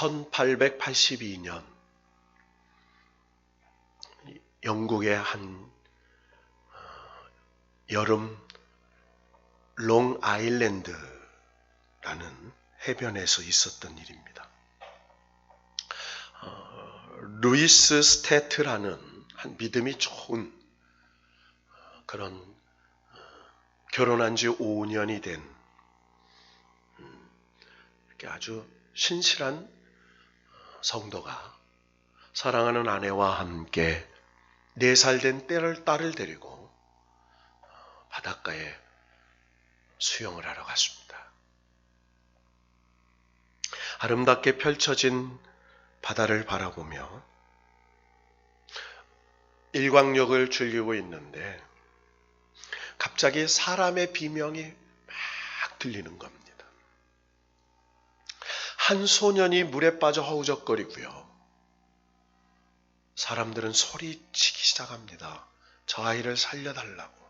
1882년 영국의 한 여름 롱 아일랜드라는 해변에서 있었던 일입니다. 루이스 스태트라는 한 믿음이 좋은 그런 결혼한 지 5년이 된 이렇게 아주 신실한 성도가 사랑하는 아내와 함께 4살 된 딸을 데리고 바닷가에 수영을 하러 갔습니다. 아름답게 펼쳐진 바다를 바라보며 일광욕을 즐기고 있는데 갑자기 사람의 비명이 막 들리는 겁니다. 한 소년이 물에 빠져 허우적거리고요. 사람들은 소리치기 시작합니다. 저 아이를 살려달라고.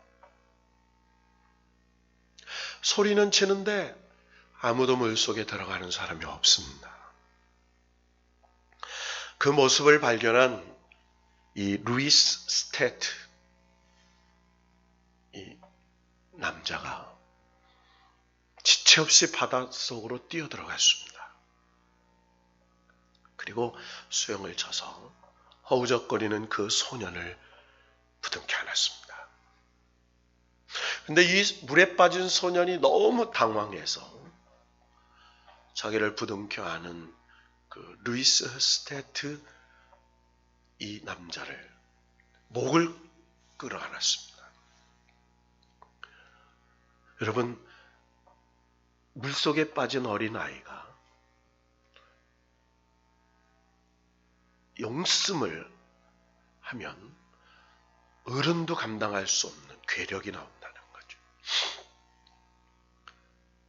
소리는 치는데 아무도 물속에 들어가는 사람이 없습니다. 그 모습을 발견한 이 루이스 스태트, 이 남자가 지체 없이 바닷속으로 뛰어들어갔습니다. 그리고 수영을 쳐서 허우적거리는 그 소년을 부둥켜 안았습니다. 근데 이 물에 빠진 소년이 너무 당황해서 자기를 부둥켜 안은 그 루이스 스태트 이 남자를 목을 끌어 안았습니다. 여러분, 물속에 빠진 어린아이가 용씀을 하면 어른도 감당할 수 없는 괴력이 나온다는 거죠.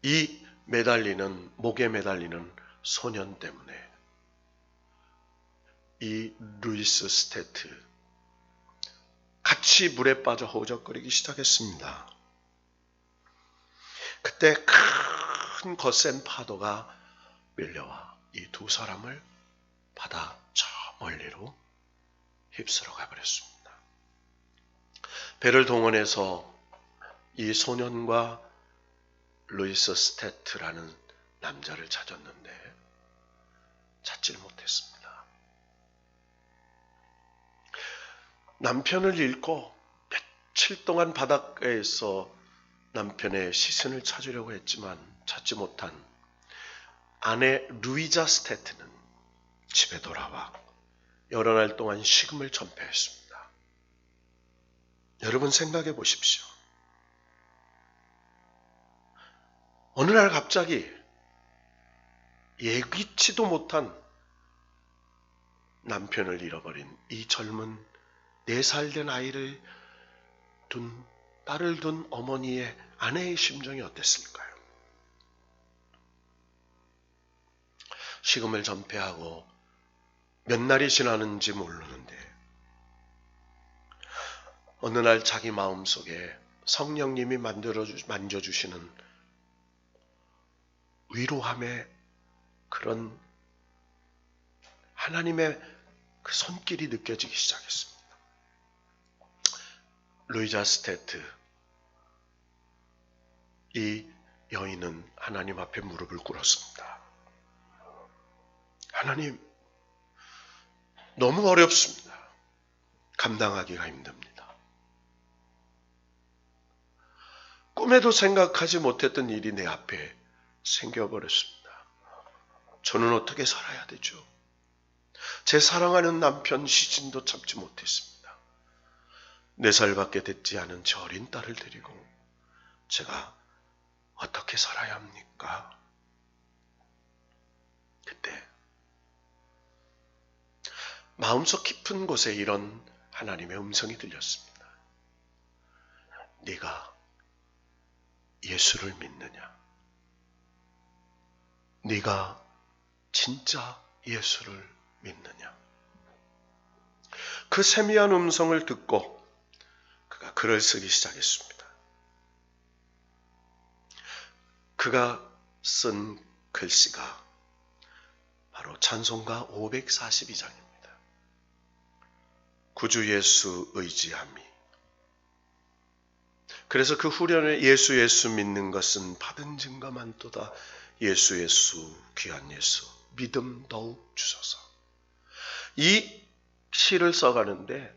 이 목에 매달리는 소년 때문에 이 루이스 스태트 같이 물에 빠져 허우적거리기 시작했습니다. 그때 큰 거센 파도가 밀려와 이 두 사람을 바다 저 멀리로 휩쓸어 가버렸습니다. 배를 동원해서 이 소년과 루이스 스태트라는 남자를 찾았는데 찾지를 못했습니다. 남편을 잃고 며칠 동안 바닷가에서 남편의 시신을 찾으려고 했지만 찾지 못한 아내 루이자 스태트는 집에 돌아와 여러 날 동안 식음을 전폐했습니다. 여러분 생각해 보십시오. 어느 날 갑자기 예기치도 못한 남편을 잃어버린 이 젊은 4살 된 딸을 둔 어머니의 아내의 심정이 어땠을까요? 식음을 전폐하고 몇 날이 지나는지 모르는데 어느 날 자기 마음속에 성령님이 만져주시는 위로함의 그런 하나님의 그 손길이 느껴지기 시작했습니다. 루이자 스태트, 이 여인은 하나님 앞에 무릎을 꿇었습니다. 하나님, 너무 어렵습니다. 감당하기가 힘듭니다. 꿈에도 생각하지 못했던 일이 내 앞에 생겨버렸습니다. 저는 어떻게 살아야 되죠? 제 사랑하는 남편 시신도 찾지 못했습니다. 4살밖에 됐지 않은 저 어린 딸을 데리고 제가 어떻게 살아야 합니까? 그때 마음속 깊은 곳에 이런 하나님의 음성이 들렸습니다. 네가 예수를 믿느냐? 네가 진짜 예수를 믿느냐? 그 세미한 음성을 듣고 그가 글을 쓰기 시작했습니다. 그가 쓴 글씨가 바로 찬송가 542장입니다. 구주 예수 의지함이. 그래서 그 후련에 예수 믿는 것은 받은 증거 많도다. 예수 귀한 예수 믿음 더욱 주소서. 이 시를 써가는데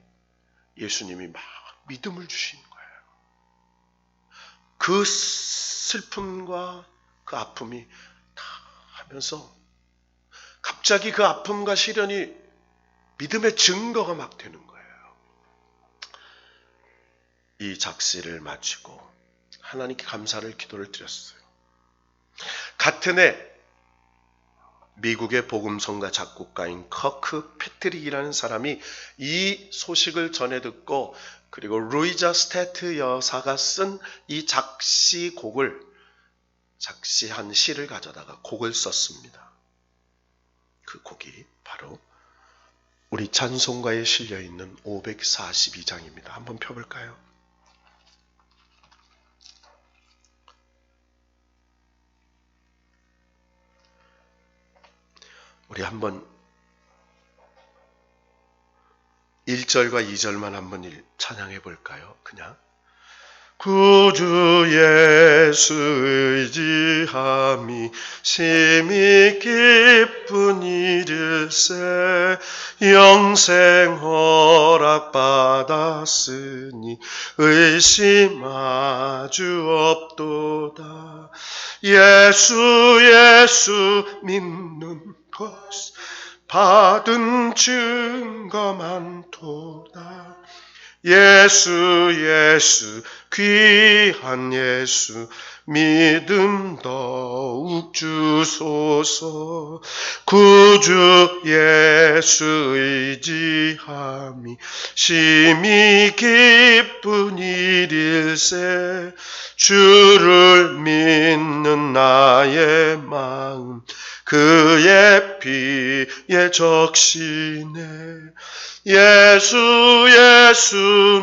예수님이 막 믿음을 주시는 거예요. 그 슬픔과 그 아픔이 다 하면서 갑자기 그 아픔과 시련이 믿음의 증거가 막 되는 거예요. 이 작시를 마치고 하나님께 감사를 기도를 드렸어요. 같은 해 미국의 복음성가 작곡가인 커크 패트릭이라는 사람이 이 소식을 전해 듣고 그리고 루이자 스태트 여사가 쓴 이 작시한 시를 가져다가 곡을 썼습니다. 그 곡이 바로 우리 찬송가에 실려 있는 542장입니다. 한번 펴볼까요? 우리 한번 1절과 2절만 한번 찬양해 볼까요? 그냥 구주 예수 의지함이 심히 기쁜 일일세 영생 허락받았으니 의심 아주 없도다. 예수 믿는 것 받은 증거 많도다. 예수 귀한 예수 믿음 더욱 주소서. 구주 예수 의지함이 심히 기쁜 일일세 주를 믿는 나의 마음 그의 피에 적시네. 예수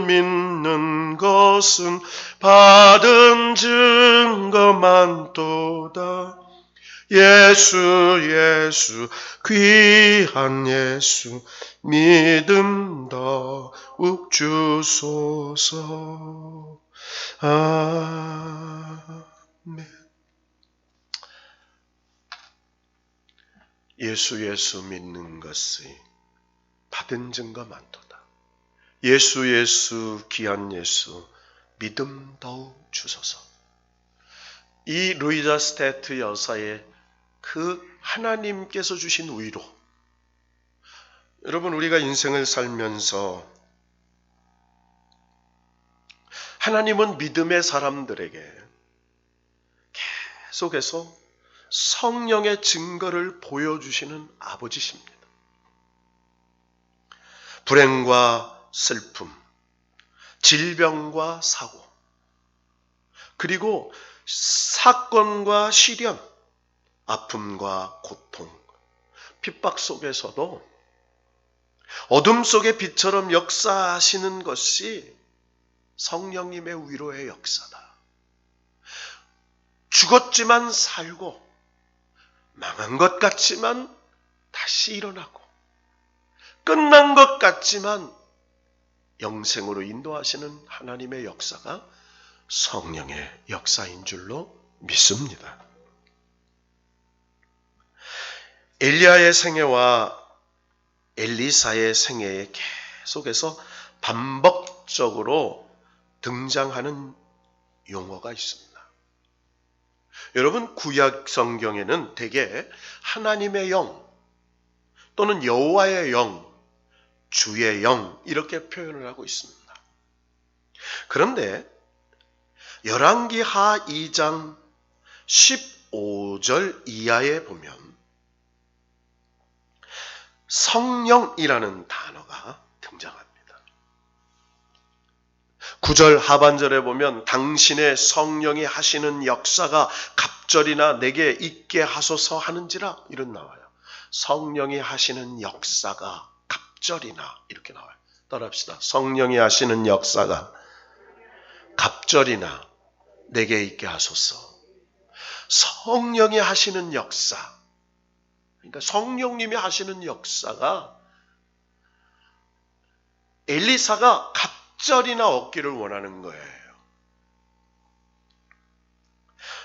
믿는 것은 받은 증거 많도다. 예수 귀한 예수 믿음 더욱 주소서. 아멘. 예수 믿는 것이 받은 증거 많도다. 예수 귀한 예수 믿음 더욱 주소서. 이 루이자 스태트 여사의 그 하나님께서 주신 위로. 여러분, 우리가 인생을 살면서 하나님은 믿음의 사람들에게 계속해서 성령의 증거를 보여주시는 아버지십니다. 불행과 슬픔, 질병과 사고, 그리고 사건과 시련, 아픔과 고통, 핍박 속에서도 어둠 속의 빛처럼 역사하시는 것이 성령님의 위로의 역사다. 죽었지만 살고 망한 것 같지만 다시 일어나고 끝난 것 같지만 영생으로 인도하시는 하나님의 역사가 성령의 역사인 줄로 믿습니다. 엘리야의 생애와 엘리사의 생애에 계속해서 반복적으로 등장하는 용어가 있습니다. 여러분, 구약 성경에는 대개 하나님의 영 또는 여호와의 영, 주의 영 이렇게 표현을 하고 있습니다. 그런데 열왕기하 2장 15절 이하에 보면 성령이라는 단어가 등장합니다. 9절 하반절에 보면 당신의 성령이 하시는 역사가 갑절이나 내게 있게 하소서 하는지라 이런 나와요. 성령이 하시는 역사가 갑절이나 이렇게 나와요. 따라합시다. 성령이 하시는 역사가 갑절이나 내게 있게 하소서. 성령이 하시는 역사. 그러니까 성령님이 하시는 역사가 엘리사가 갑절이나 얻기를 원하는 거예요.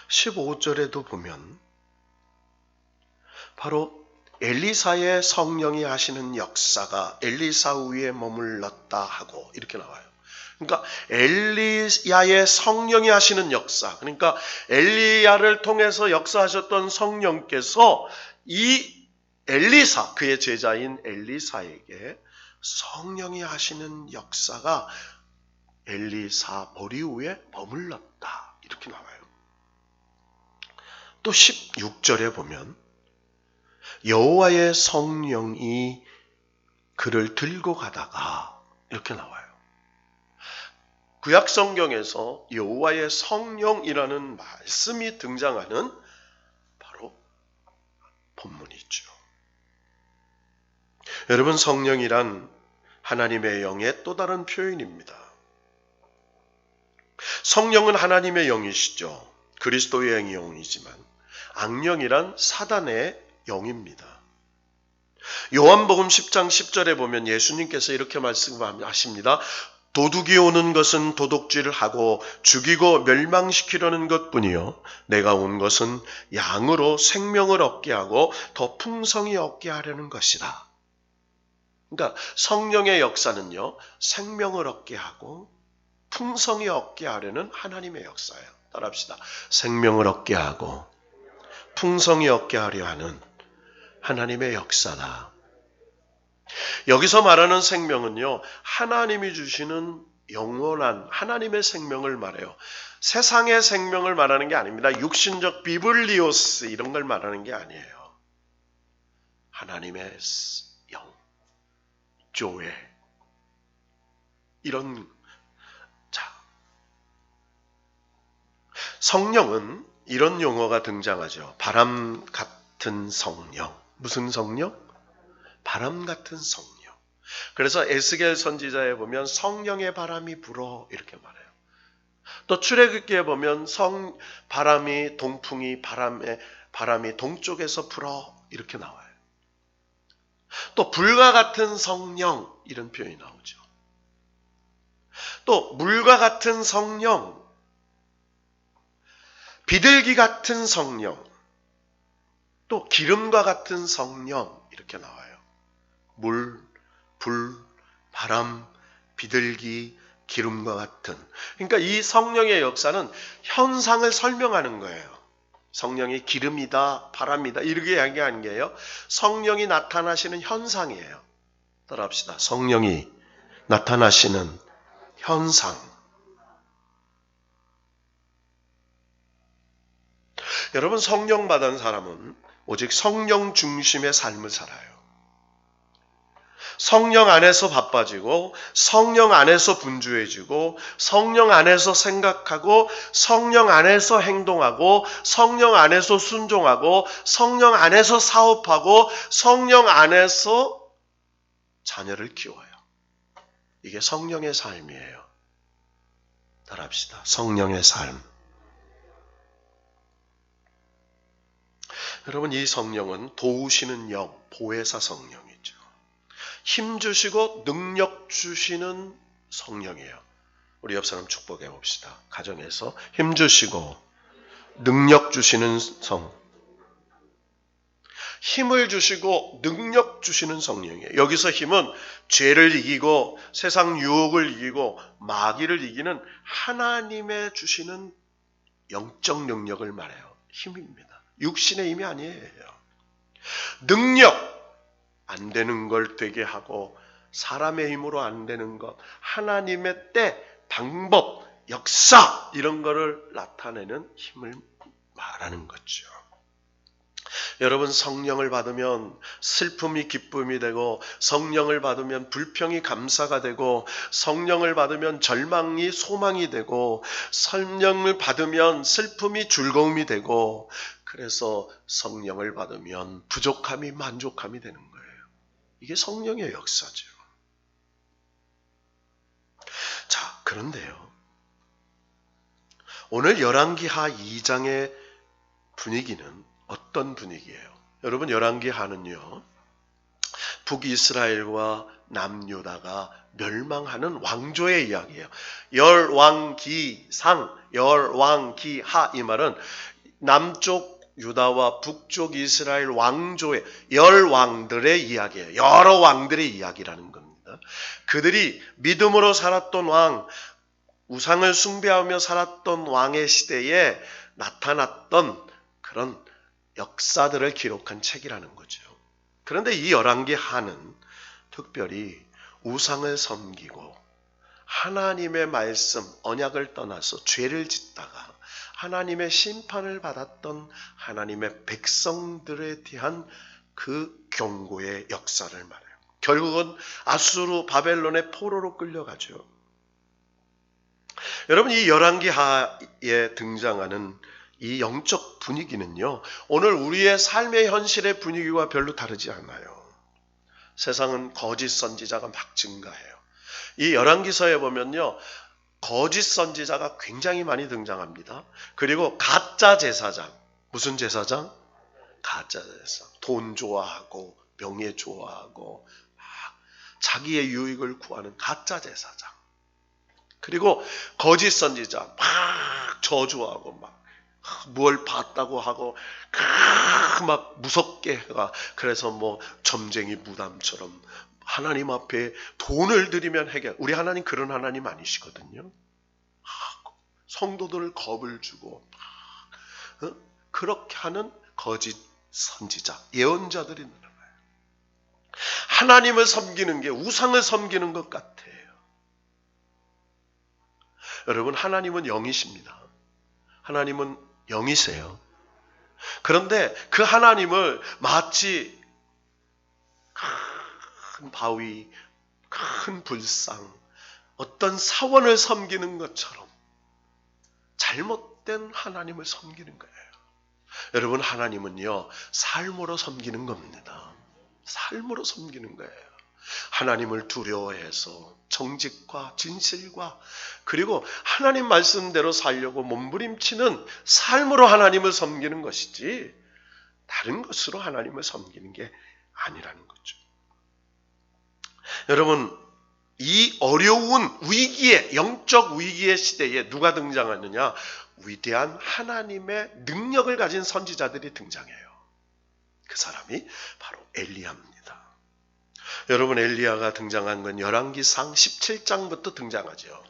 15절에도 보면 바로 엘리사의 성령이 하시는 역사가 엘리사 위에 머물렀다 하고 이렇게 나와요. 그러니까 엘리야의 성령이 하시는 역사, 그러니까 엘리야를 통해서 역사하셨던 성령께서 이 엘리사, 그의 제자인 엘리사에게 성령이 하시는 역사가 엘리사 머리 위에 머물렀다 이렇게 나와요. 또 16절에 보면 여호와의 성령이 그를 들고 가다가 이렇게 나와요. 구약 성경에서 여호와의 성령이라는 말씀이 등장하는 바로 본문이죠. 여러분, 성령이란 하나님의 영의 또 다른 표현입니다. 성령은 하나님의 영이시죠. 그리스도의 영이지만 악령이란 사단의 영입니다. 요한복음 10장 10절에 보면 예수님께서 이렇게 말씀하십니다. 도둑이 오는 것은 도둑질을 하고 죽이고 멸망시키려는 것뿐이요 내가 온 것은 양으로 생명을 얻게 하고 더 풍성히 얻게 하려는 것이다. 그러니까 성령의 역사는요, 생명을 얻게 하고 풍성히 얻게 하려는 하나님의 역사예요. 따라합시다. 생명을 얻게 하고 풍성히 얻게 하려 하는 하나님의 역사다. 여기서 말하는 생명은요, 하나님이 주시는 영원한 하나님의 생명을 말해요. 세상의 생명을 말하는 게 아닙니다. 육신적 비블리오스 이런 걸 말하는 게 아니에요. 하나님의 영, 조회 이런. 자, 성령은 이런 용어가 등장하죠. 바람 같은 성령. 무슨 성령? 바람 같은 성령. 그래서 에스겔 선지자에 보면 성령의 바람이 불어 이렇게 말해요. 또 출애굽기에 보면 바람이 동풍이 바람이 동쪽에서 불어 이렇게 나와요. 또 불과 같은 성령 이런 표현이 나오죠. 또 물과 같은 성령, 비둘기 같은 성령, 또 기름과 같은 성령 이렇게 나와요. 물, 불, 바람, 비둘기, 기름과 같은. 그러니까 이 성령의 역사는 현상을 설명하는 거예요. 성령이 기름이다, 바람이다 이렇게 이야기하는 게요. 성령이 나타나시는 현상이에요. 따라합시다. 성령이 나타나시는 현상. 여러분, 성령 받은 사람은 오직 성령 중심의 삶을 살아요. 성령 안에서 바빠지고 성령 안에서 분주해지고 성령 안에서 생각하고 성령 안에서 행동하고 성령 안에서 순종하고 성령 안에서 사업하고 성령 안에서 자녀를 키워요. 이게 성령의 삶이에요. 따라합시다. 성령의 삶. 여러분, 이 성령은 도우시는 영, 보혜사 성령이죠. 힘 주시고 능력 주시는 성령이에요. 우리 옆 사람 축복해 봅시다. 가정에서 힘 주시고 능력 주시는 성. 힘을 주시고 능력 주시는 성령이에요. 여기서 힘은 죄를 이기고 세상 유혹을 이기고 마귀를 이기는 하나님의 주시는 영적 능력을 말해요. 힘입니다. 육신의 힘이 아니에요. 능력, 안 되는 걸 되게 하고 사람의 힘으로 안 되는 것, 하나님의 때, 방법, 역사 이런 거를 나타내는 힘을 말하는 거죠. 여러분, 성령을 받으면 슬픔이 기쁨이 되고 성령을 받으면 불평이 감사가 되고 성령을 받으면 절망이 소망이 되고 성령을 받으면 슬픔이 즐거움이 되고 그래서 성령을 받으면 부족함이 만족함이 되는 거예요. 이게 성령의 역사죠. 자, 그런데요. 오늘 열왕기하 2장의 분위기는 어떤 분위기예요? 여러분, 열왕기하는요, 북이스라엘과 남유다가 멸망하는 왕조의 이야기예요. 열왕기상, 열왕기하, 이 말은 남쪽 유다와 북쪽 이스라엘 왕조의 열왕들의 이야기예요. 여러 왕들의 이야기라는 겁니다. 그들이 믿음으로 살았던 왕, 우상을 숭배하며 살았던 왕의 시대에 나타났던 그런 역사들을 기록한 책이라는 거죠. 그런데 이 열왕기하는 특별히 우상을 섬기고 하나님의 말씀, 언약을 떠나서 죄를 짓다가 하나님의 심판을 받았던 하나님의 백성들에 대한 그 경고의 역사를 말해요. 결국은 아수르 바벨론의 포로로 끌려가죠. 여러분, 이 열왕기하에 등장하는 이 영적 분위기는요, 오늘 우리의 삶의 현실의 분위기와 별로 다르지 않아요. 세상은 거짓 선지자가 막 증가해요. 이 열왕기서에 보면요, 거짓 선지자가 굉장히 많이 등장합니다. 그리고 가짜 제사장. 무슨 제사장? 가짜 제사장. 돈 좋아하고 명예 좋아하고 자기의 유익을 구하는 가짜 제사장. 그리고 거짓 선지자 막 저주하고 막 뭘 봤다고 하고 막 무섭게 해가, 그래서 뭐 점쟁이 무담처럼 하나님 앞에 돈을 들이면 해결. 우리 하나님 그런 하나님 아니시거든요. 성도들을 겁을 주고 그렇게 하는 거짓 선지자, 예언자들이 늘어나요. 하나님을 섬기는 게 우상을 섬기는 것 같아요. 여러분, 하나님은 영이십니다. 하나님은 영이세요. 그런데 그 하나님을 마치 큰 바위, 큰 불상, 어떤 사원을 섬기는 것처럼 잘못된 하나님을 섬기는 거예요. 여러분, 하나님은요, 삶으로 섬기는 겁니다. 삶으로 섬기는 거예요. 하나님을 두려워해서 정직과 진실과 그리고 하나님 말씀대로 살려고 몸부림치는 삶으로 하나님을 섬기는 것이지 다른 것으로 하나님을 섬기는 게 아니라는 거죠. 여러분, 이 어려운 위기에, 영적 위기의 시대에 누가 등장하느냐? 위대한 하나님의 능력을 가진 선지자들이 등장해요. 그 사람이 바로 엘리야입니다. 여러분, 엘리야가 등장한 건 열왕기상 17장부터 등장하죠.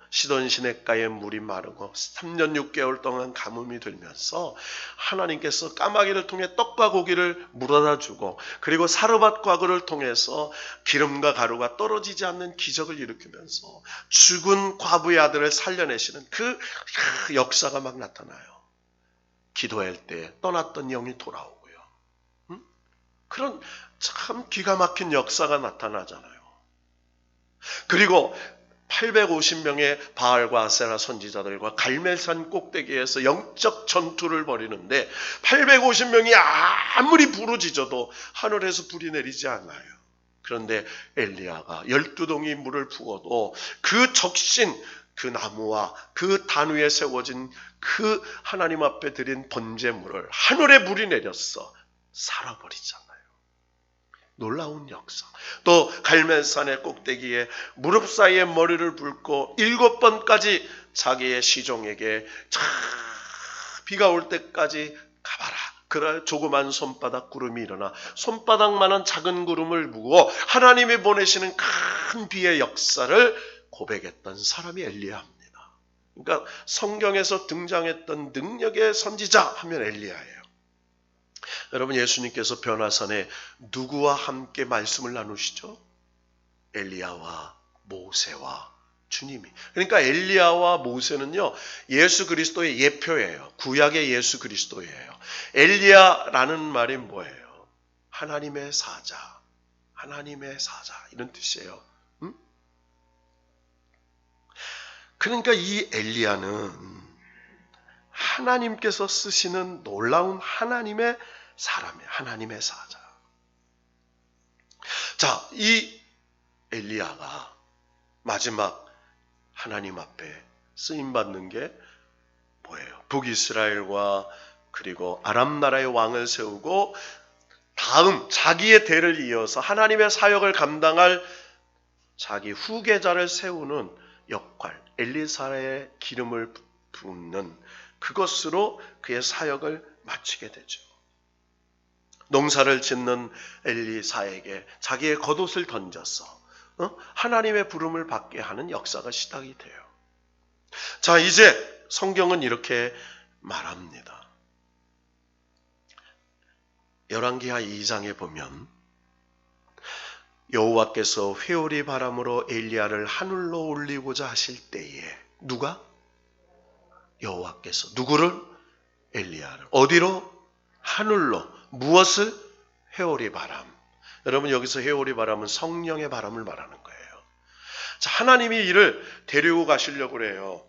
시돈 시냇가에 물이 마르고 3년 6개월 동안 가뭄이 들면서 하나님께서 까마귀를 통해 떡과 고기를 물어다 주고, 그리고 사르밧 과거를 통해서 기름과 가루가 떨어지지 않는 기적을 일으키면서 죽은 과부의 아들을 살려내시는 그 역사가 막 나타나요. 기도할 때 떠났던 영이 돌아오고요. 그런 참 기가 막힌 역사가 나타나잖아요. 그리고 850명의 바알과 아세라 선지자들과 갈멜산 꼭대기에서 영적 전투를 벌이는데 850명이 아무리 부르짖어도 하늘에서 불이 내리지 않아요. 그런데 엘리야가 12동이 물을 부어도 그 적신, 그 나무와 그 단 위에 세워진 그 하나님 앞에 드린 번제물을 하늘에 물이 내렸어 살아버리잖아요. 놀라운 역사. 또 갈멜산의 꼭대기에 무릎 사이에 머리를 붓고 7번까지 자기의 시종에게 비가 올 때까지 가봐라. 그럴 조그만 손바닥 구름이 일어나 손바닥만한 작은 구름을 보고 하나님이 보내시는 큰 비의 역사를 고백했던 사람이 엘리야입니다. 그러니까 성경에서 등장했던 능력의 선지자 하면 엘리야예요. 여러분, 예수님께서 변화산에 누구와 함께 말씀을 나누시죠? 엘리야와 모세와 주님이. 그러니까 엘리야와 모세는요, 예수 그리스도의 예표예요. 구약의 예수 그리스도예요. 엘리야라는 말이 뭐예요? 하나님의 사자, 하나님의 사자, 이런 뜻이에요. 그러니까 이 엘리야는 하나님께서 쓰시는 놀라운 하나님의 사람이에요. 하나님의 사자. 자, 이 엘리야가 마지막 하나님 앞에 쓰임받는 게 뭐예요? 북이스라엘과 그리고 아람 나라의 왕을 세우고 다음 자기의 대를 이어서 하나님의 사역을 감당할 자기 후계자를 세우는 역할, 엘리사의 기름을 붓는 그것으로 그의 사역을 마치게 되죠. 농사를 짓는 엘리사에게 자기의 겉옷을 던져서 하나님의 부름을 받게 하는 역사가 시작이 돼요. 자, 이제 성경은 이렇게 말합니다. 열왕기하 2장에 보면 여호와께서 회오리 바람으로 엘리야를 하늘로 올리고자 하실 때에 누가? 여호와께서 누구를? 엘리야를 어디로? 하늘로. 무엇을? 회오리 바람. 여러분, 여기서 회오리 바람은 성령의 바람을 말하는 거예요. 자, 하나님이 이를 데리고 가시려고 그래요.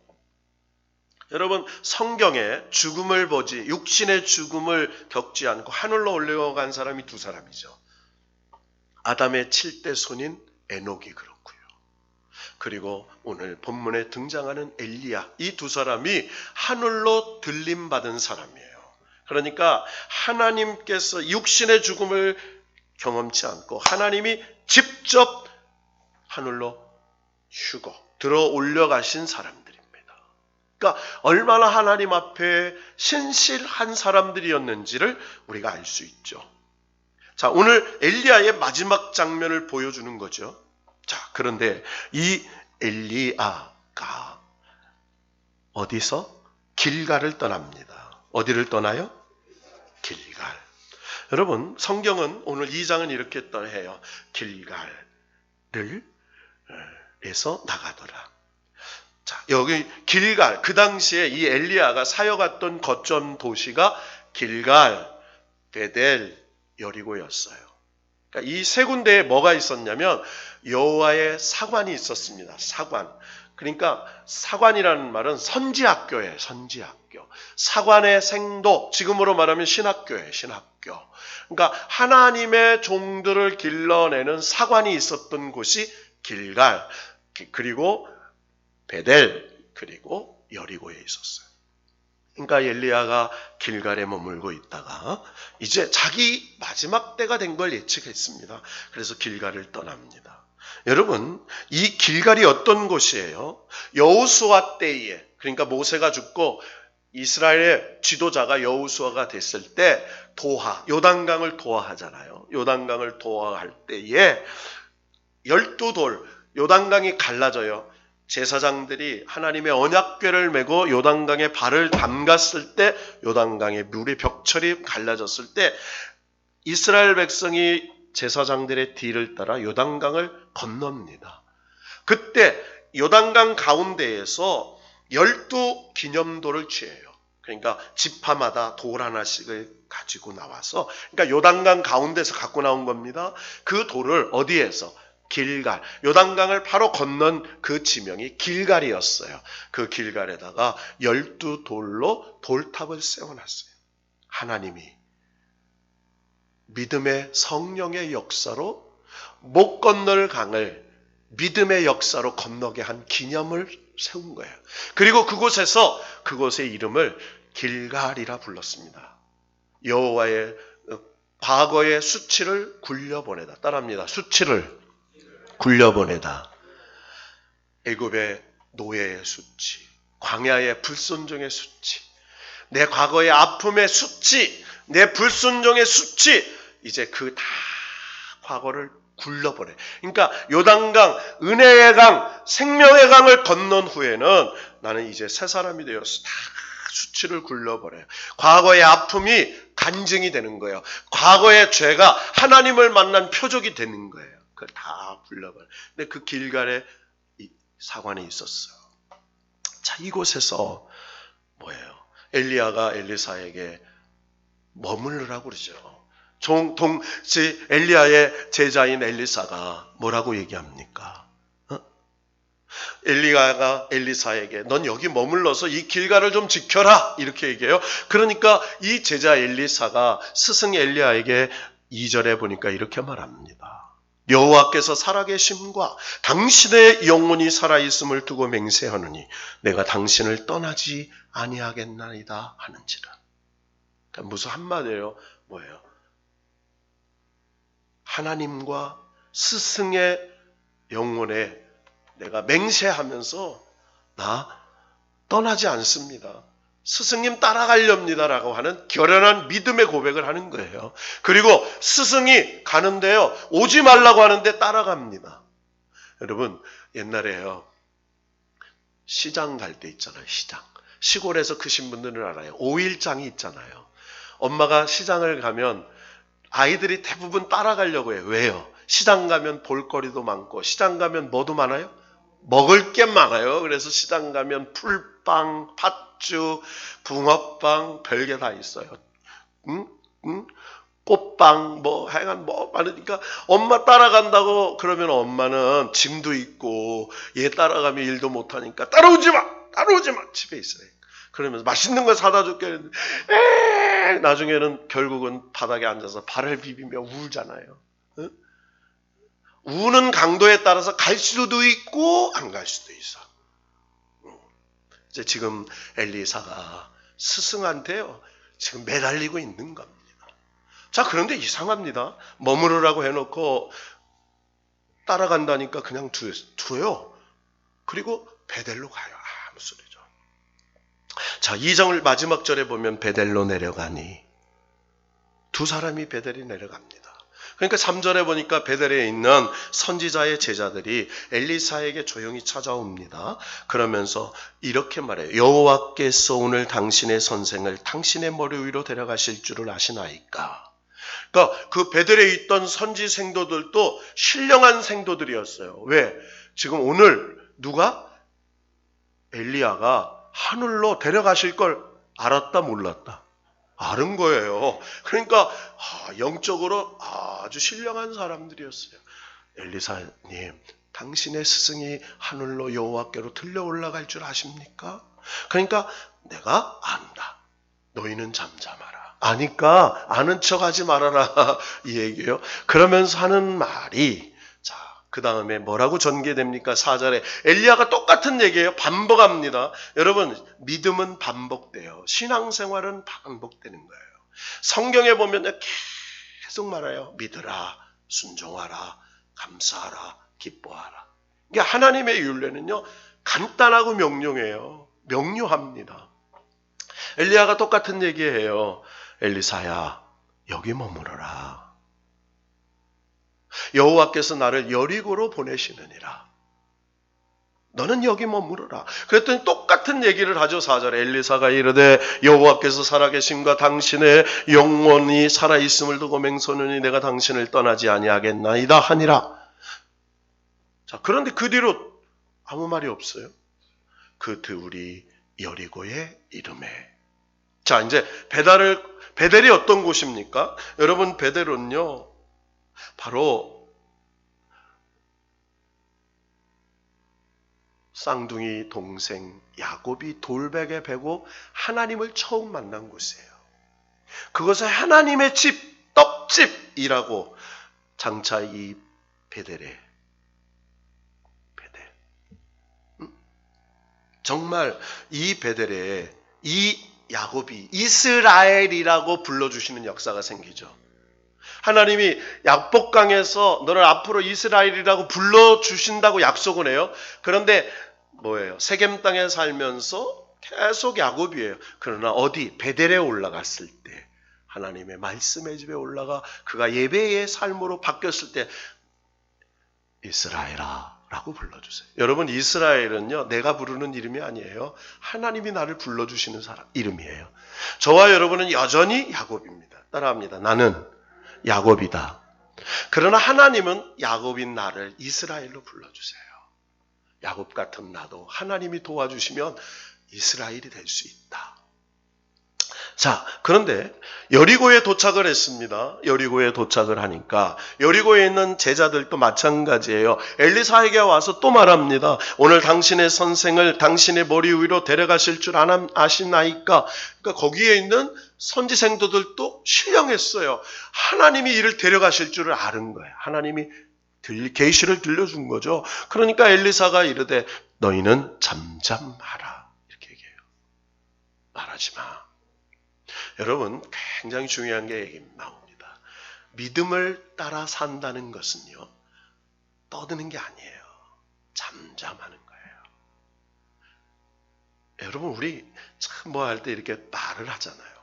여러분, 성경에 죽음을 보지 육신의 죽음을 겪지 않고 하늘로 올라간 사람이 두 사람이죠. 아담의 7대 손인 에녹이 그렇고요. 그리고 오늘 본문에 등장하는 엘리야, 이 두 사람이 하늘로 들림받은 사람이에요. 그러니까 하나님께서 육신의 죽음을 경험치 않고 하나님이 직접 하늘로 휴거 들어 올려가신 사람들입니다. 그러니까 얼마나 하나님 앞에 신실한 사람들이었는지를 우리가 알 수 있죠. 자, 오늘 엘리야의 마지막 장면을 보여주는 거죠. 자, 그런데 이 엘리야가 어디서? 길갈을 떠납니다. 어디를 떠나요? 길갈. 여러분, 성경은 오늘 2장은 이렇게 해요. 길갈을 에서 나가더라. 자, 여기 길갈, 그 당시에 이 엘리야가 사역했던 거점 도시가 길갈, 베델, 여리고였어요. 그러니까 이 세 군데에 뭐가 있었냐면 여호와의 사관이 있었습니다. 사관. 그러니까 사관이라는 말은 선지학교예요. 선지학교. 사관의 생도, 지금으로 말하면 신학교예요. 신학교. 그러니까 하나님의 종들을 길러내는 사관이 있었던 곳이 길갈, 그리고 베델, 그리고 여리고에 있었어요. 그러니까 엘리야가 길갈에 머물고 있다가 이제 자기 마지막 때가 된 걸 예측했습니다. 그래서 길갈을 떠납니다. 여러분, 이 길갈이 어떤 곳이에요? 여호수아 때에, 그러니까 모세가 죽고 이스라엘의 지도자가 여호수아가 됐을 때 도하, 요단강을 도하하잖아요. 요단강을 도하할 때에 12돌, 요단강이 갈라져요. 제사장들이 하나님의 언약궤를 메고 요단강에 발을 담갔을 때, 요단강의 물의 벽철이 갈라졌을 때 이스라엘 백성이 제사장들의 뒤를 따라 요단강을 건넙니다. 그때 요단강 가운데에서 12기념돌을 취해요. 그러니까 지파마다 돌 하나씩을 가지고 나와서, 그러니까 요단강 가운데서 갖고 나온 겁니다. 그 돌을 어디에서? 길갈, 요단강을 바로 건넌 그 지명이 길갈이었어요. 그 길갈에다가 12돌로 돌탑을 세워놨어요. 하나님이 믿음의 성령의 역사로 못 건널 강을 믿음의 역사로 건너게 한 기념을 세운 거예요. 그리고 그곳의 이름을 길갈이라 불렀습니다. 여호와의 과거의 수치를 굴려보내다. 따라합니다. 수치를 굴려보내다. 애굽의 노예의 수치, 광야의 불순종의 수치, 내 과거의 아픔의 수치, 내 불순종의 수치, 이제 그 다 과거를 굴려보내. 그러니까 요단강, 은혜의 강, 생명의 강을 건넌 후에는 나는 이제 새 사람이 되어서 다 수치를 굴려버려요. 과거의 아픔이 간증이 되는 거예요. 과거의 죄가 하나님을 만난 표적이 되는 거예요. 그걸 다 굴려버려요. 근데 그 길갈에 사관이 있었어요. 자, 이곳에서 뭐예요? 엘리야가 엘리사에게 머물르라고 그러죠. 엘리야의 제자인 엘리사가 뭐라고 얘기합니까? 엘리야가 엘리사에게 넌 여기 머물러서 이 길갈을 좀 지켜라 이렇게 얘기해요. 그러니까 이 제자 엘리사가 스승 엘리야에게 2절에 보니까 이렇게 말합니다. 여호와께서 살아계심과 당신의 영혼이 살아있음을 두고 맹세하느니 내가 당신을 떠나지 아니하겠나이다 하는지라. 그러니까 무슨 한마디예요. 뭐예요? 하나님과 스승의 영혼에 내가 맹세하면서 나 떠나지 않습니다. 스승님 따라가렵니다라고 하는 결연한 믿음의 고백을 하는 거예요. 그리고 스승이 가는데요. 오지 말라고 하는데 따라갑니다. 여러분 옛날에요. 시장 갈 때 있잖아요. 시장. 시골에서 크신 분들은 알아요. 5일장이 있잖아요. 엄마가 시장을 가면 아이들이 대부분 따라가려고 해요. 왜요? 시장 가면 볼거리도 많고 시장 가면 뭐도 많아요? 먹을 게 많아요. 그래서 시장 가면 풀빵, 팥죽, 붕어빵 별게 다 있어요. 꽃빵 하여간 많으니까 엄마 따라간다고 그러면 엄마는 짐도 있고 얘 따라가면 일도 못하니까 따라오지 마 집에 있어요. 그러면서 맛있는 거 사다 줄게 했는데 나중에는 결국은 바닥에 앉아서 발을 비비며 울잖아요. 응? 우는 강도에 따라서 갈 수도 있고 안 갈 수도 있어. 이제 지금 엘리사가 스승한테요. 지금 매달리고 있는 겁니다. 자, 그런데 이상합니다. 머무르라고 해놓고 따라간다니까 그냥 두요. 그리고 베델로 가요. 아무 소리죠. 자, 2절 마지막 절에 보면 베델로 내려가니 두 사람이 베델이 내려갑니다. 그러니까 3절에 보니까 베델에 있는 선지자의 제자들이 엘리사에게 조용히 찾아옵니다. 그러면서 이렇게 말해요. 여호와께서 오늘 당신의 선생을 당신의 머리 위로 데려가실 줄을 아시나이까. 그러니까 그 베델에 있던 선지 생도들도 신령한 생도들이었어요. 왜? 지금 오늘 누가? 엘리야가 하늘로 데려가실 걸 알았다 몰랐다? 아는 거예요. 그러니까 영적으로 아주 신령한 사람들이었어요. 엘리사님, 당신의 스승이 하늘로 여호와께로 들려 올라갈 줄 아십니까? 그러니까 내가 안다. 너희는 잠잠하라. 아니까 아는 척하지 말아라 이 얘기예요. 그러면서 하는 말이 그 다음에 뭐라고 전개됩니까? 4절에 엘리야가 똑같은 얘기예요. 반복합니다. 여러분 믿음은 반복돼요. 신앙생활은 반복되는 거예요. 성경에 보면 계속 말해요. 믿으라, 순종하라, 감사하라, 기뻐하라. 이게 하나님의 율례는요. 간단하고 명료해요. 명료합니다. 엘리야가 똑같은 얘기예요. 엘리사야 여기 머무르라. 여호와께서 나를 여리고로 보내시느니라. 너는 여기 머무르라. 그랬더니 똑같은 얘기를 하죠. 4절에 엘리사가 이르되 여호와께서 살아계심과 당신의 영혼이 살아있음을 두고 맹세하노니 내가 당신을 떠나지 아니하겠나이다 하니라. 자, 그런데 그 뒤로 아무 말이 없어요. 그 둘이 여리고에 이르매. 자, 이제 베델이 어떤 곳입니까? 여러분 베델은요. 바로 쌍둥이 동생 야곱이 돌베개 베고 하나님을 처음 만난 곳이에요. 그것을 하나님의 집, 떡집이라고 장차 이 베델. 정말 이 베델에 이 야곱이 이스라엘이라고 불러주시는 역사가 생기죠. 하나님이 약복강에서 너를 앞으로 이스라엘이라고 불러주신다고 약속을 해요. 그런데 뭐예요? 세겜 땅에 살면서 계속 야곱이에요. 그러나 어디? 베델에 올라갔을 때 하나님의 말씀의 집에 올라가 그가 예배의 삶으로 바뀌었을 때 이스라엘아 라고 불러주세요. 여러분 이스라엘은요 내가 부르는 이름이 아니에요. 하나님이 나를 불러주시는 사람 이름이에요. 저와 여러분은 여전히 야곱입니다. 따라합니다. 나는 야곱이다. 그러나 하나님은 야곱인 나를 이스라엘로 불러주세요. 야곱 같은 나도 하나님이 도와주시면 이스라엘이 될 수 있다. 자, 그런데 여리고에 도착을 했습니다. 여리고에 도착을 하니까 여리고에 있는 제자들도 마찬가지예요. 엘리사에게 와서 또 말합니다. 오늘 당신의 선생을 당신의 머리 위로 데려가실 줄 아시나이까? 그러니까 거기에 있는 선지생도들도 신령했어요. 하나님이 이를 데려가실 줄을 아는 거예요. 하나님이 계시를 들려준 거죠. 그러니까 엘리사가 이르되 너희는 잠잠하라 이렇게 얘기해요. 말하지 마. 여러분 굉장히 중요한 게 얘기 나옵니다. 믿음을 따라 산다는 것은요, 떠드는 게 아니에요. 잠잠하는 거예요. 여러분 우리 참 뭐 할 때 이렇게 말을 하잖아요.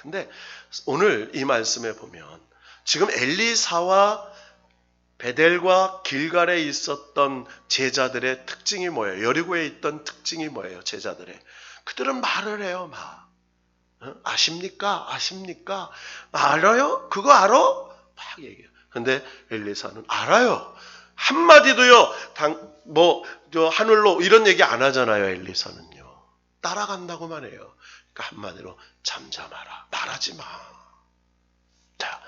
근데 오늘 이 말씀에 보면 지금 엘리사와 베델과 길갈에 있었던 제자들의 특징이 뭐예요? 여리고에 있던 특징이 뭐예요? 제자들의. 그들은 말을 해요. 막. 아십니까? 아십니까? 알아요? 그거 알아? 막 얘기해요. 근데 엘리사는 알아요. 한마디도요. 하늘로 이런 얘기 안 하잖아요. 엘리사는요. 따라간다고만 해요. 그러니까 한마디로 잠잠하라. 말하지 마. 자,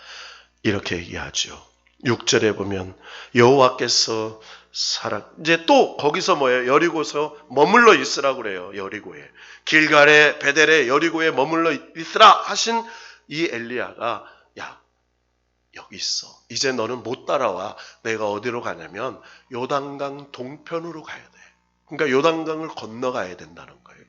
이렇게 얘기하죠. 6절에 보면 여호와께서 이제 또 거기서 뭐예요? 여리고서 머물러 있으라고 그래요. 여리고에. 길갈에 베델에 여리고에 머물러 있으라 하신 이 엘리야가 야 여기 있어. 이제 너는 못 따라와. 내가 어디로 가냐면 요단강 동편으로 가야 돼. 그러니까 요단강을 건너가야 된다는 거예요.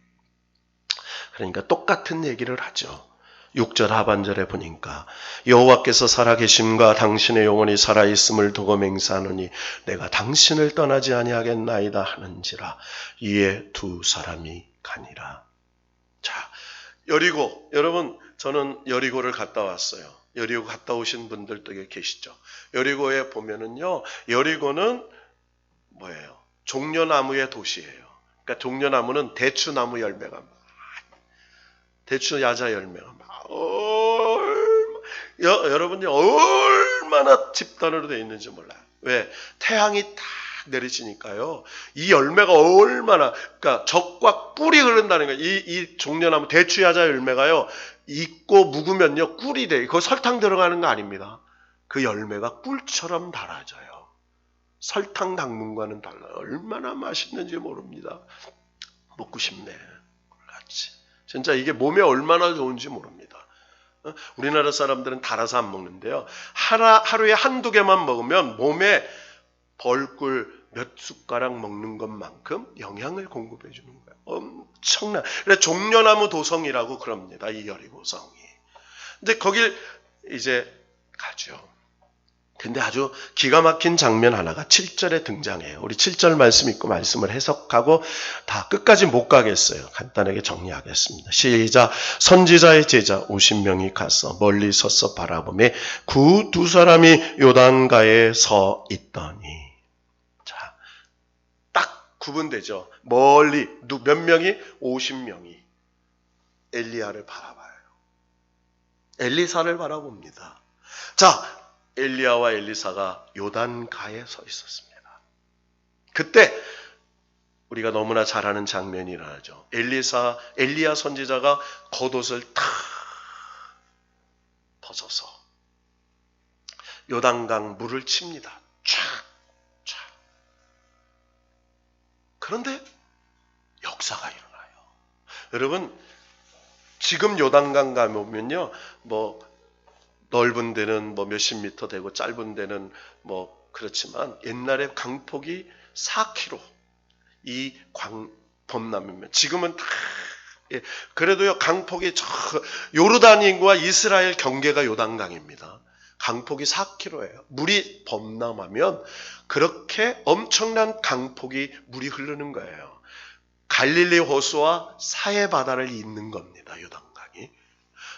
그러니까 똑같은 얘기를 하죠. 6절 하반절에 보니까 여호와께서 살아계심과 당신의 영혼이 살아있음을 두고 맹세하노니 내가 당신을 떠나지 아니하겠나이다 하는지라. 이에 두 사람이 가니라. 자, 여리고. 여러분 저는 여리고를 갔다 왔어요. 여리고 갔다 오신 분들도 계시죠. 여리고에 보면은요, 여리고는 뭐예요? 종려나무의 도시예요. 그러니까 종려나무는 대추나무 열매가 대추 야자 열매가 여러분이 얼마나 집단으로 되어 있는지 몰라요. 왜? 태양이 딱 내리치니까요. 이 열매가 얼마나, 그러니까 적과 꿀이 흐른다는 거예요. 이 종려나무 대추 야자 열매가요, 익고 묵으면요 꿀이 돼요. 그거 설탕 들어가는 거 아닙니다. 그 열매가 꿀처럼 달아져요. 설탕 당분과는 달라요. 얼마나 맛있는지 모릅니다. 먹고 싶네. 꿀같이. 진짜 이게 몸에 얼마나 좋은지 모릅니다. 우리나라 사람들은 달아서 안 먹는데요. 하루에 한두 개만 먹으면 몸에 벌꿀 몇 숟가락 먹는 것만큼 영양을 공급해 주는 거예요. 엄청난. 그래서 종려나무 도성이라고 그럽니다. 이 여리고성이. 근데 거길 이제 가죠. 근데 아주 기가 막힌 장면 하나가 7절에 등장해요. 우리 7절 말씀 읽고 말씀을 해석하고 다 끝까지 못 가겠어요. 간단하게 정리하겠습니다. 시작. 선지자의 제자 50명이 가서 멀리 서서 바라보매 그 두 사람이 요단가에 서 있더니. 자, 딱 구분되죠. 멀리 몇 명이? 50명이 엘리야를 바라봐요. 엘리사를 바라봅니다. 자, 엘리야와 엘리사가 요단가에 서 있었습니다. 그때 우리가 너무나 잘 아는 장면이 일어나죠. 엘리야 선지자가 겉옷을 탁 벗어서 요단강 물을 칩니다. 촥. 그런데 역사가 일어나요. 여러분 지금 요단강 가면요, 넓은 데는 몇십 미터 되고 짧은 데는 그렇지만 옛날에 강폭이 4km 이 범람이면 지금은 다 그래도요 강폭이 요르단과 이스라엘 경계가 요단강입니다. 강폭이 4km예요. 물이 범람하면 그렇게 엄청난 강폭이 물이 흐르는 거예요. 갈릴리 호수와 사해 바다를 잇는 겁니다. 요단강이.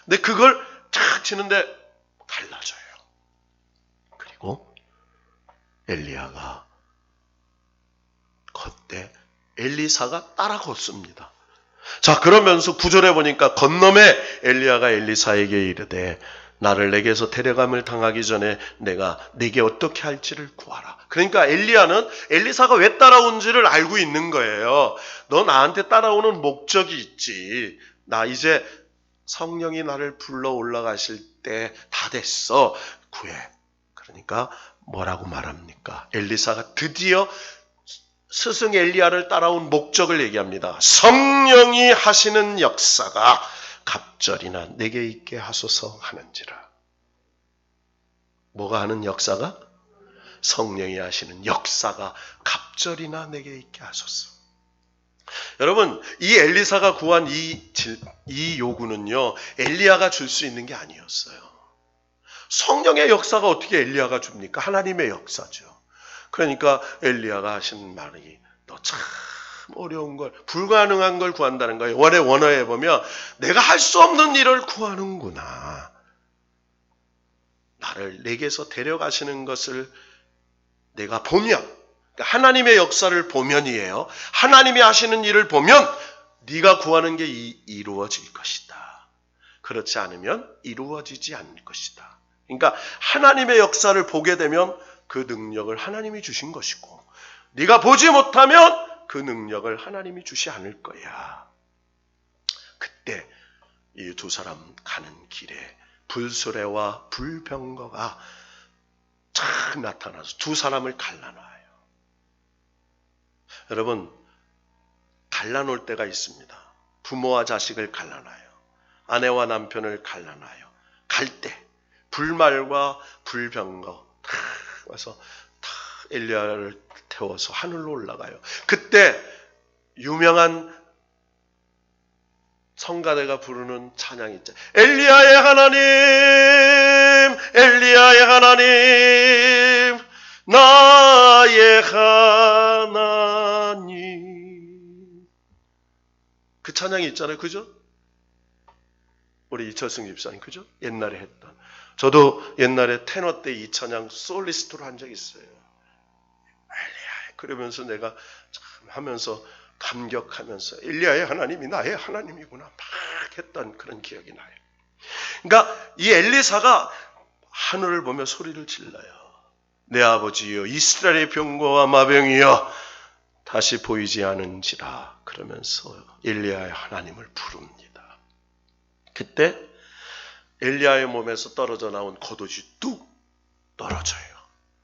근데 그걸 탁 치는데 갈라져요. 그리고 엘리야가 걷되 엘리사가 따라 걷습니다. 자, 그러면서 9절에 보니까 건너매 엘리야가 엘리사에게 이르되 나를 내게서 데려감을 당하기 전에 내가 네게 어떻게 할지를 구하라. 그러니까 엘리야는 엘리사가 왜 따라온지를 알고 있는 거예요. 너 나한테 따라오는 목적이 있지. 나 이제 성령이 나를 불러 올라가실 때 다 됐어. 구해. 그러니까 뭐라고 말합니까? 엘리사가 드디어 스승 엘리야를 따라온 목적을 얘기합니다. 성령이 하시는 역사가 갑절이나 내게 있게 하소서 하는지라. 뭐가 하는 역사가? 성령이 하시는 역사가 갑절이나 내게 있게 하소서. 여러분, 이 엘리사가 구한 이 요구는요, 엘리야가 줄 수 있는 게 아니었어요. 성령의 역사가 어떻게 엘리야가 줍니까? 하나님의 역사죠. 그러니까 엘리야가 하신 말이 너 참 어려운 걸, 불가능한 걸 구한다는 거예요. 원어에 보면 내가 할 수 없는 일을 구하는구나. 나를 내게서 데려가시는 것을 내가 보면, 그러니까 하나님의 역사를 보면이에요. 하나님이 하시는 일을 보면 네가 구하는 게 이루어질 것이다. 그렇지 않으면 이루어지지 않을 것이다. 그러니까 하나님의 역사를 보게 되면 그 능력을 하나님이 주신 것이고, 네가 보지 못하면 그 능력을 하나님이 주시 않을 거야. 그때 이 두 사람 가는 길에 불수레와 불병거가 착 나타나서 두 사람을 갈라놔요. 여러분, 갈라놓을 때가 있습니다. 부모와 자식을 갈라놔요. 아내와 남편을 갈라놔요. 갈 때 불말과 불병거 탁 와서 탁 엘리야를 태워서 하늘로 올라가요. 그때 유명한 성가대가 부르는 찬양이 있죠. 엘리야의 하나님, 엘리야의 하나님, 나의 하나님. 그 찬양이 있잖아요. 그죠? 우리 이철승 집사님, 그죠? 옛날에 했던. 저도 옛날에 테너 때 이 찬양 솔리스트로 한 적 있어요. 엘리야. 그러면서 내가 참 하면서 감격하면서 엘리야의 하나님이 나의 하나님이구나 막 했던 그런 기억이 나요. 그러니까 이 엘리사가 하늘을 보며 소리를 질러요. 내 아버지여, 이스라엘의 병거와 마병이여, 다시 보이지 않은지라. 그러면서 엘리야의 하나님을 부릅니다. 그때 엘리야의 몸에서 떨어져 나온 겉옷이 뚝 떨어져요.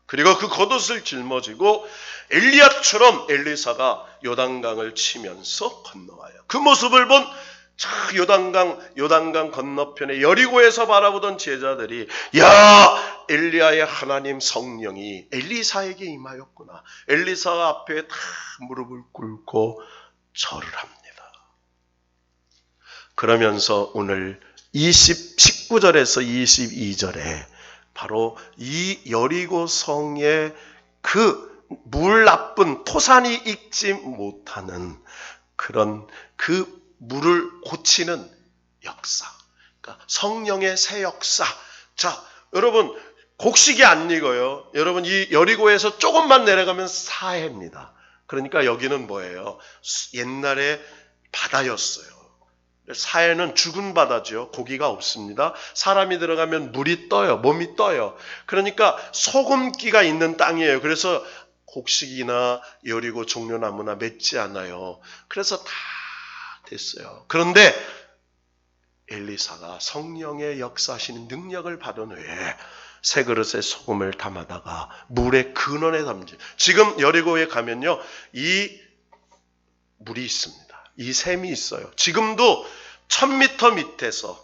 그리고 그 겉옷을 짊어지고 엘리야처럼 엘리사가 요단강을 치면서 건너와요. 그 모습을 본 요단강 건너편에 여리고에서 바라보던 제자들이, 야, 엘리야의 하나님 성령이 엘리사에게 임하였구나. 엘리사 앞에 다 무릎을 꿇고 절을 합니다. 그러면서 오늘 19절에서 22절에 바로 이 여리고 성의 그 물 나쁜 토산이 익지 못하는 그런 그 물을 고치는 역사. 그러니까 성령의 새 역사. 자, 여러분, 곡식이 안 익어요. 여러분, 이 여리고에서 조금만 내려가면 사해입니다. 그러니까 여기는 뭐예요? 옛날에 바다였어요. 사해는 죽은 바다죠. 고기가 없습니다. 사람이 들어가면 물이 떠요. 몸이 떠요. 그러니까 소금기가 있는 땅이에요. 그래서 곡식이나 여리고 종려나무나 맺지 않아요. 그래서 다 됐어요. 그런데 엘리사가 성령의 역사하시는 능력을 받은 후에 새 그릇에 소금을 담아다가 물의 근원에 담지. 지금 여리고에 가면요, 이 물이 있습니다. 이 샘이 있어요. 지금도 1000m 밑에서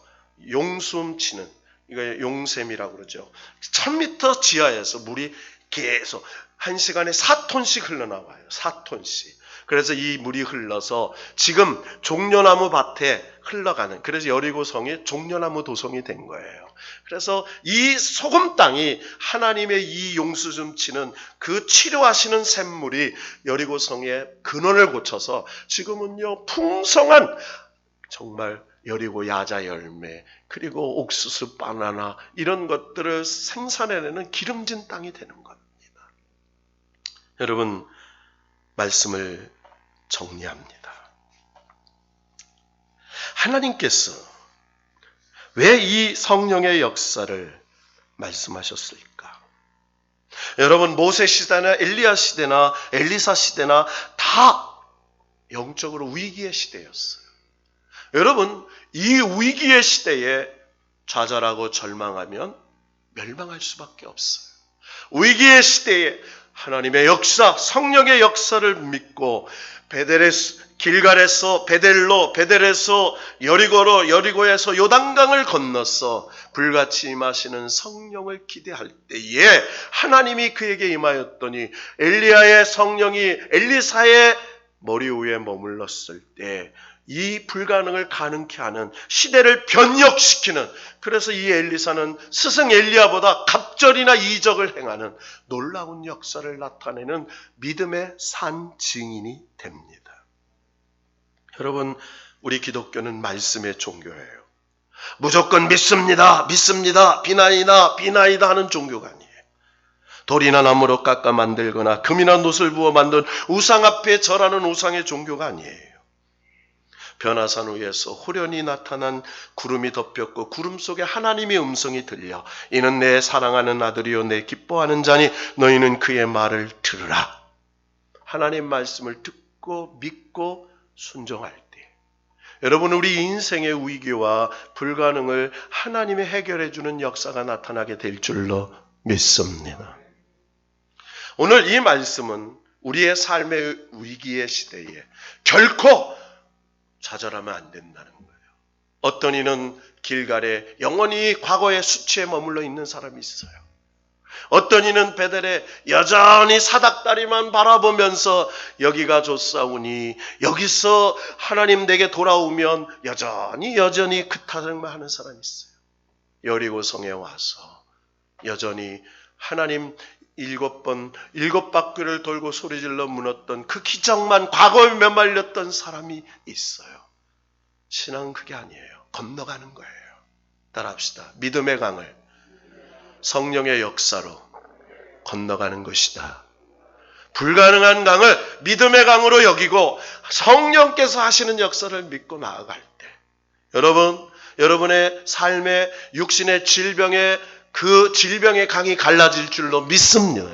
용수음 치는, 이거 용샘이라고 그러죠. 1000m 지하에서 물이 계속 1시간에 4톤씩 흘러나와요. 4톤씩. 그래서 이 물이 흘러서 지금 종려나무 밭에 흘러가는, 그래서 여리고성이 종려나무 도성이 된 거예요. 그래서 이 소금 땅이 하나님의 이 용수 치는 그 치료하시는 샘물이 여리고성의 근원을 고쳐서 지금은요, 풍성한 정말 여리고 야자 열매, 그리고 옥수수, 바나나 이런 것들을 생산해내는 기름진 땅이 되는 겁니다. 여러분, 말씀을 정리합니다. 하나님께서 왜 이 성령의 역사를 말씀하셨을까? 여러분, 모세 시대나 엘리야 시대나 엘리사 시대나 다 영적으로 위기의 시대였어요. 여러분, 이 위기의 시대에 좌절하고 절망하면 멸망할 수밖에 없어요. 위기의 시대에 하나님의 역사, 성령의 역사를 믿고 길갈에서 베델에서 여리고로, 여리고에서 요단강을 건너서 불같이 임하시는 성령을 기대할 때에 하나님이 그에게 임하였더니 엘리야의 성령이 엘리사의 머리 위에 머물렀을 때 이 불가능을 가능케 하는, 시대를 변혁시키는, 그래서 이 엘리사는 스승 엘리야보다 갑절이나 이적을 행하는 놀라운 역사를 나타내는 믿음의 산 증인이 됩니다. 여러분, 우리 기독교는 말씀의 종교예요. 무조건 믿습니다, 믿습니다, 비나이다 하는 종교가 아니에요. 돌이나 나무로 깎아 만들거나 금이나 놋을 부어 만든 우상 앞에 절하는 우상의 종교가 아니에요. 변화산 위에서 호련히 나타난 구름이 덮였고 구름 속에 하나님의 음성이 들려 이는 내 사랑하는 아들이요 내 기뻐하는 자니 너희는 그의 말을 들으라. 하나님 말씀을 듣고 믿고 순종할 때 여러분, 우리 인생의 위기와 불가능을 하나님이 해결해 주는 역사가 나타나게 될 줄로 믿습니다. 오늘 이 말씀은 우리의 삶의 위기의 시대에 결코 좌절하면 안 된다는 거예요. 어떤 이는 길갈에 영원히 과거의 수치에 머물러 있는 사람이 있어요. 어떤 이는 베델에 여전히 사닥다리만 바라보면서 여기가 좋사오니 여기서 하나님 내게 돌아오면 여전히 그 타령만 하는 사람이 있어요. 여리고성에 와서 여전히 하나님 7바퀴를 돌고 소리질러 무눴던 그 기적만 과거에 메말렸던 사람이 있어요. 신앙은 그게 아니에요. 건너가는 거예요. 따라합시다. 믿음의 강을 성령의 역사로 건너가는 것이다. 불가능한 강을 믿음의 강으로 여기고 성령께서 하시는 역사를 믿고 나아갈 때 여러분의 삶의 육신의 질병에 그 질병의 강이 갈라질 줄로 믿습니다.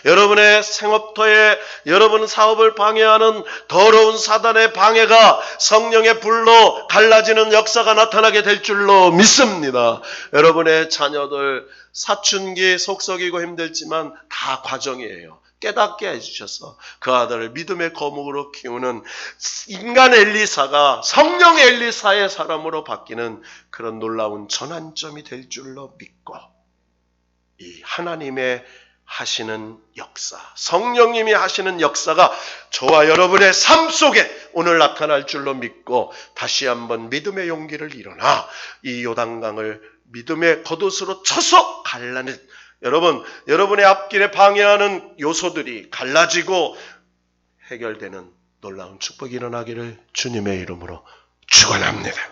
여러분의 생업터에 여러분 사업을 방해하는 더러운 사단의 방해가 성령의 불로 갈라지는 역사가 나타나게 될 줄로 믿습니다. 여러분의 자녀들 사춘기 속썩이고 힘들지만 다 과정이에요. 깨닫게 해주셔서 그 아들을 믿음의 거목으로 키우는 인간 엘리사가 성령 엘리사의 사람으로 바뀌는 그런 놀라운 전환점이 될 줄로 믿고 이 하나님의 하시는 역사, 성령님이 하시는 역사가 저와 여러분의 삶 속에 오늘 나타날 줄로 믿고 다시 한번 믿음의 용기를 일어나 이 요단강을 믿음의 겉옷으로 쳐서 갈라낸 여러분의 앞길에 방해하는 요소들이 갈라지고 해결되는 놀라운 축복이 일어나기를 주님의 이름으로 축원합니다.